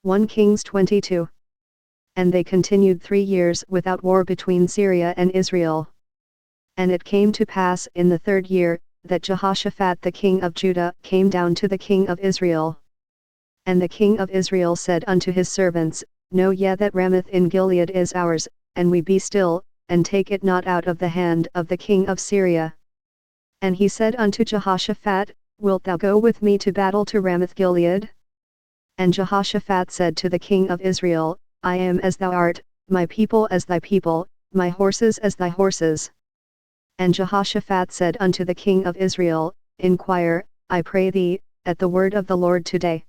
1 Kings 22. And they continued 3 years without war between Syria and Israel. And it came to pass in the 3rd year, that Jehoshaphat the king of Judah came down to the king of Israel. And the king of Israel said unto his servants, Know ye that Ramoth in Gilead is ours, and we be still, and take it not out of the hand of the king of Syria. And he said unto Jehoshaphat, Wilt thou go with me to battle to Ramoth Gilead? And Jehoshaphat said to the king of Israel, I am as thou art, my people as thy people, my horses as thy horses. And Jehoshaphat said unto the king of Israel, Inquire, I pray thee, at the word of the Lord today.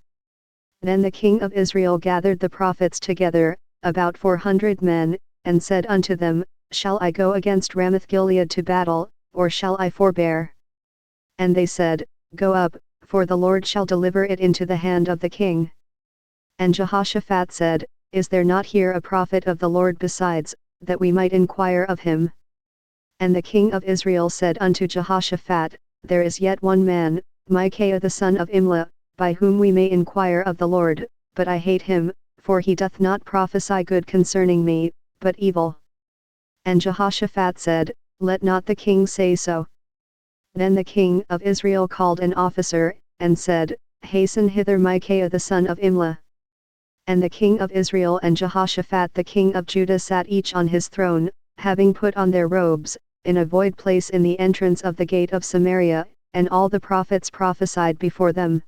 Then the king of Israel gathered the prophets together, about 400 men, and said unto them, Shall I go against Ramoth Gilead to battle, or shall I forbear? And they said, Go up, for the Lord shall deliver it into the hand of the king. And Jehoshaphat said, Is there not here a prophet of the Lord besides, that we might inquire of him? And the king of Israel said unto Jehoshaphat, There is yet one man, Micaiah the son of Imlah, by whom we may inquire of the Lord, but I hate him, for he doth not prophesy good concerning me, but evil. And Jehoshaphat said, Let not the king say so. Then the king of Israel called an officer, and said, Hasten hither Micaiah the son of Imlah. And the king of Israel and Jehoshaphat the king of Judah sat each on his throne, having put on their robes, in a void place in the entrance of the gate of Samaria, and all the prophets prophesied before them.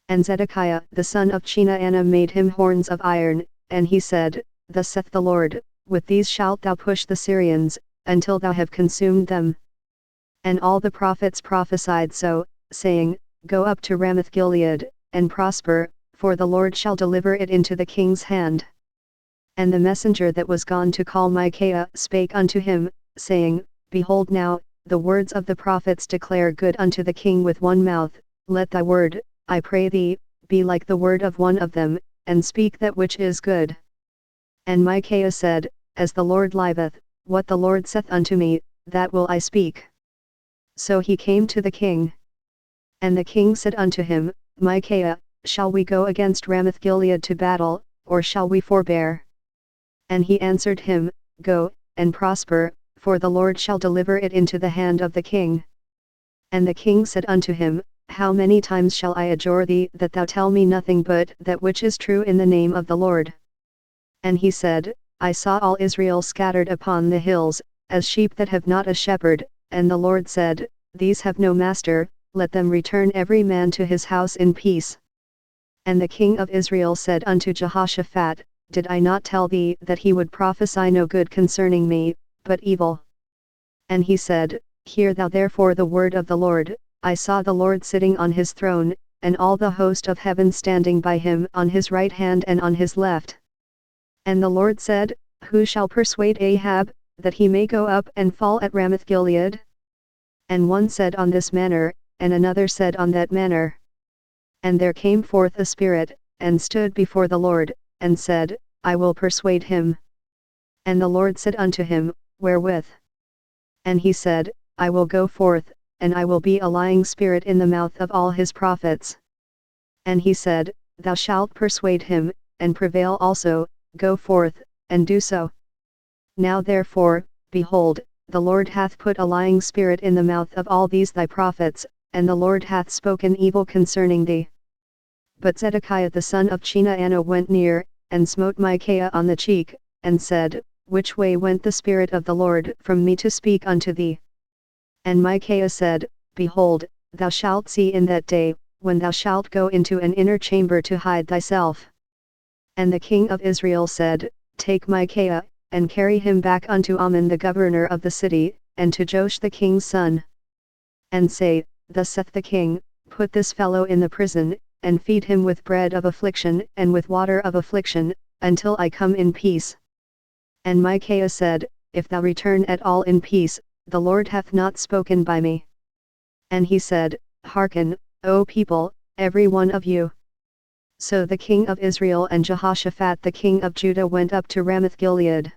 And Zedekiah the son of Chenaanah made him horns of iron, and he said, Thus saith the Lord, With these shalt thou push the Syrians, until thou have consumed them. And all the prophets prophesied so, saying, Go up to Ramoth Gilead, and prosper, for the Lord shall deliver it into the king's hand. And the messenger that was gone to call Micaiah spake unto him, saying, Behold now, the words of the prophets declare good unto the king with one mouth, let thy word, I pray thee, be like the word of one of them, and speak that which is good. And Micaiah said, As the Lord liveth, what the Lord saith unto me, that will I speak. So he came to the king. And the king said unto him, Micaiah, shall we go against Ramoth Gilead to battle, or shall we forbear? And he answered him, Go, and prosper, for the Lord shall deliver it into the hand of the king. And the king said unto him, How many times shall I adjure thee that thou tell me nothing but that which is true in the name of the Lord? And he said, I saw all Israel scattered upon the hills, as sheep that have not a shepherd, and the Lord said, These have no master, let them return every man to his house in peace. And the king of Israel said unto Jehoshaphat, Did I not tell thee that he would prophesy no good concerning me, but evil? And he said, Hear thou therefore the word of the Lord, I saw the Lord sitting on his throne, and all the host of heaven standing by him on his right hand and on his left. And the Lord said, Who shall persuade Ahab, that he may go up and fall at Ramoth Gilead? And one said on this manner, and another said on that manner. And there came forth a spirit, and stood before the Lord, and said, I will persuade him. And the Lord said unto him, Wherewith? And he said, I will go forth, and I will be a lying spirit in the mouth of all his prophets. And he said, Thou shalt persuade him, and prevail also, go forth, and do so. Now therefore, behold, the Lord hath put a lying spirit in the mouth of all these thy prophets, and the Lord hath spoken evil concerning thee. But Zedekiah the son of Chenaanah went near, and smote Micaiah on the cheek, and said, Which way went the Spirit of the Lord from me to speak unto thee? And Micaiah said, Behold, thou shalt see in that day, when thou shalt go into an inner chamber to hide thyself. And the king of Israel said, Take Micaiah, and carry him back unto Amon the governor of the city, and to Joash the king's son. And say, Thus saith the king, Put this fellow in the prison, and feed him with bread of affliction and with water of affliction, until I come in peace. And Micaiah said, If thou return at all in peace, the Lord hath not spoken by me. And he said, Hearken, O people, every one of you. So the king of Israel and Jehoshaphat the king of Judah went up to Ramoth Gilead.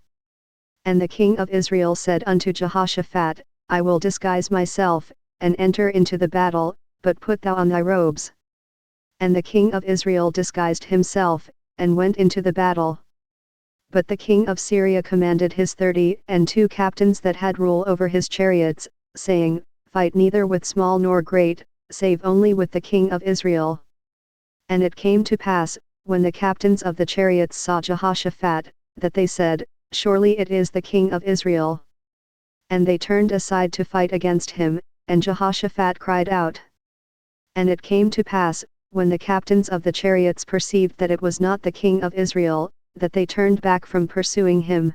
And the king of Israel said unto Jehoshaphat, I will disguise myself, and enter into the battle, but put thou on thy robes. And the king of Israel disguised himself, and went into the battle. But the king of Syria commanded his 32 captains that had rule over his chariots, saying, Fight neither with small nor great, save only with the king of Israel. And it came to pass, when the captains of the chariots saw Jehoshaphat, that they said, Surely it is the king of Israel. And they turned aside to fight against him, and Jehoshaphat cried out. And it came to pass, when the captains of the chariots perceived that it was not the king of Israel, that they turned back from pursuing him.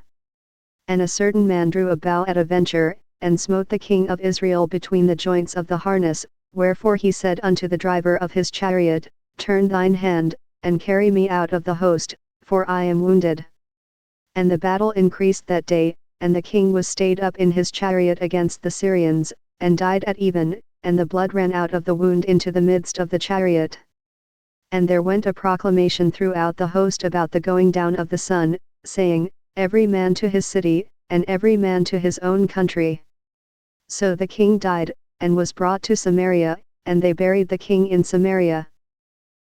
And a certain man drew a bow at a venture, and smote the king of Israel between the joints of the harness, wherefore he said unto the driver of his chariot, Turn thine hand, and carry me out of the host, for I am wounded. And the battle increased that day, and the king was stayed up in his chariot against the Syrians, and died at even, and the blood ran out of the wound into the midst of the chariot. And there went a proclamation throughout the host about the going down of the sun, saying, Every man to his city, and every man to his own country. So the king died, and was brought to Samaria, and they buried the king in Samaria.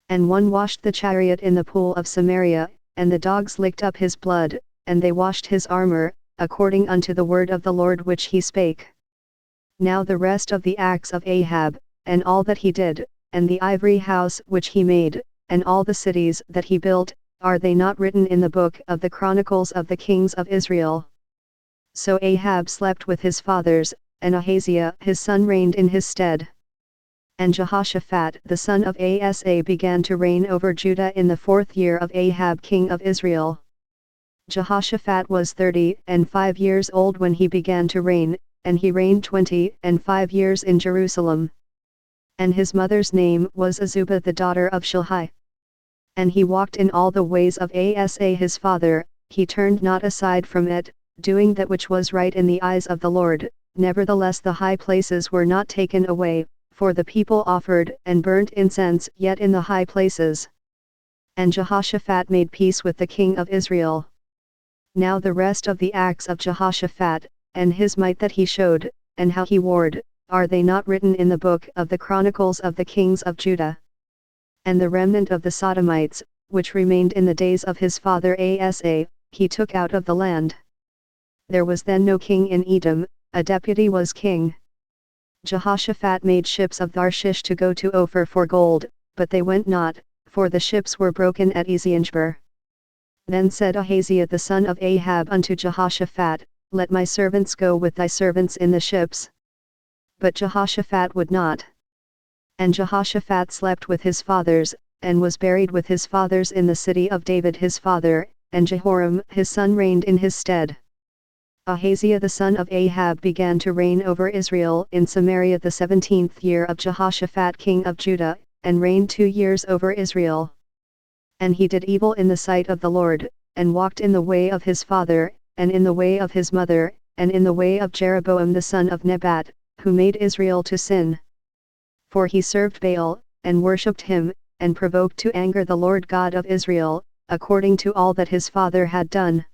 And one washed the chariot in the pool of Samaria, and the dogs licked up his blood, and they washed his armor, according unto the word of the Lord which he spake. Now the rest of the acts of Ahab, and all that he did, and the ivory house which he made, and all the cities that he built, are they not written in the book of the Chronicles of the Kings of Israel? So Ahab slept with his fathers, and Ahaziah his son reigned in his stead. And Jehoshaphat the son of Asa began to reign over Judah in the 4th year of Ahab king of Israel. Jehoshaphat was 35 years old when he began to reign, and he reigned 25 years in Jerusalem. And his mother's name was Azubah the daughter of Shilhi. And he walked in all the ways of Asa his father, he turned not aside from it, doing that which was right in the eyes of the Lord. Nevertheless the high places were not taken away, for the people offered and burnt incense yet in the high places. And Jehoshaphat made peace with the king of Israel. Now the rest of the acts of Jehoshaphat, and his might that he showed, and how he warred, are they not written in the book of the Chronicles of the Kings of Judah? And the remnant of the Sodomites, which remained in the days of his father Asa, he took out of the land. There was then no king in Edom, a deputy was king. Jehoshaphat made ships of Tarshish to go to Ophir for gold, but they went not, for the ships were broken at Eziongeber. Then said Ahaziah the son of Ahab unto Jehoshaphat, Let my servants go with thy servants in the ships. But Jehoshaphat would not. And Jehoshaphat slept with his fathers, and was buried with his fathers in the city of David his father, and Jehoram his son reigned in his stead. Ahaziah the son of Ahab began to reign over Israel in Samaria the 17th year of Jehoshaphat king of Judah, and reigned 2 years over Israel. And he did evil in the sight of the Lord, and walked in the way of his father, and in the way of his mother, and in the way of Jeroboam the son of Nebat, who made Israel to sin. For he served Baal, and worshipped him, and provoked to anger the Lord God of Israel, according to all that his father had done.